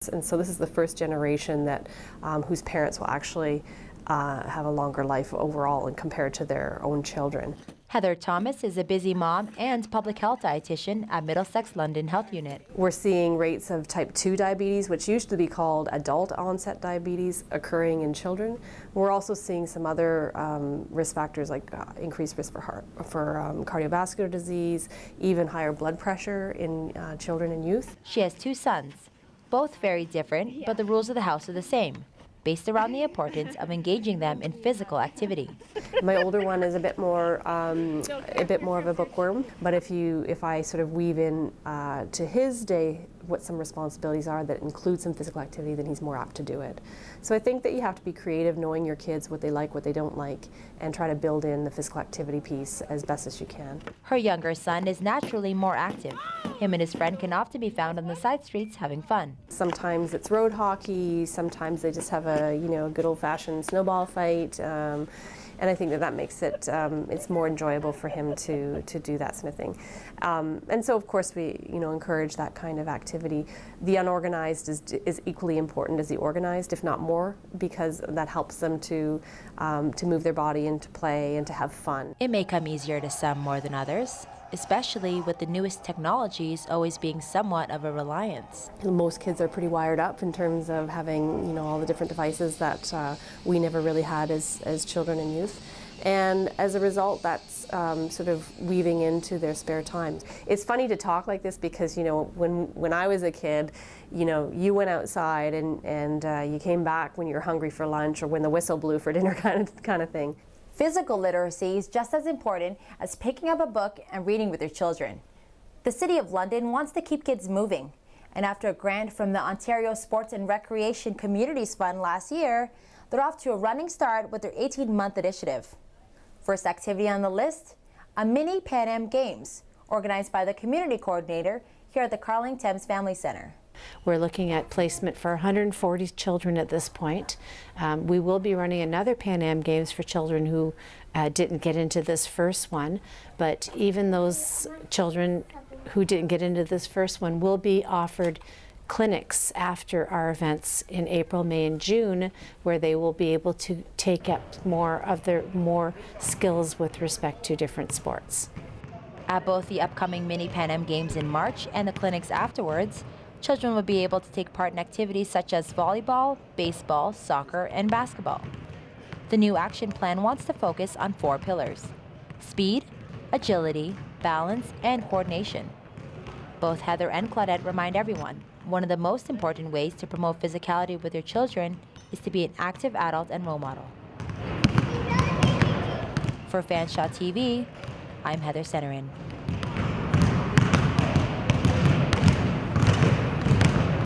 parents. And so this is the first generation that whose parents will actually have a longer life overall and compared to their own children. Heather Thomas is a busy mom and public health dietitian at Middlesex London Health Unit. We're seeing rates of type 2 diabetes, which used to be called adult onset diabetes, occurring in children. We're also seeing some other risk factors like increased risk for cardiovascular disease, even higher blood pressure in children and youth. She has 2 sons, both very different, but the rules of the house are the same, based around the importance of engaging them in physical activity. My older one is a bit more of a bookworm, but if I sort of weave in to his day what some responsibilities are that include some physical activity, then he's more apt to do it. So I think that you have to be creative, knowing your kids, what they like, what they don't like, and try to build in the physical activity piece as best as you can. Her younger son is naturally more active. Him and his friend can often be found on the side streets having fun. Sometimes it's road hockey, sometimes they just have a good old-fashioned snowball fight. And I think that makes it it's more enjoyable for him to do that sort of thing. And so, of course, we encourage that kind of activity. The unorganized is equally important as the organized, if not more, because that helps them to move their body and to play and to have fun. It may come easier to some more than others, especially with the newest technologies always being somewhat of a reliance. Most kids are pretty wired up in terms of having all the different devices that we never really had as children and youth. And as a result, that's sort of weaving into their spare time. It's funny to talk like this because when I was a kid, you went outside and you came back when you were hungry for lunch or when the whistle blew for dinner kind of thing. Physical literacy is just as important as picking up a book and reading with your children. The City of London wants to keep kids moving, and after a grant from the Ontario Sports and Recreation Communities Fund last year, they're off to a running start with their 18-month initiative. First activity on the list, a mini Pan Am Games, organized by the community coordinator here at the Carling Thames Family Center. We're looking at placement for 140 children at this point. We will be running another Pan Am Games for children who didn't get into this first one, but even those children who didn't get into this first one will be offered clinics after our events in April, May, and June, where they will be able to take up more skills with respect to different sports. At both the upcoming mini Pan Am Games in March and the clinics afterwards, children will be able to take part in activities such as volleyball, baseball, soccer, and basketball. The new action plan wants to focus on 4 pillars: speed, agility, balance, and coordination. Both Heather and Claudette remind everyone, one of the most important ways to promote physicality with your children is to be an active adult and role model. For Fanshawe TV, I'm Heather Centerin.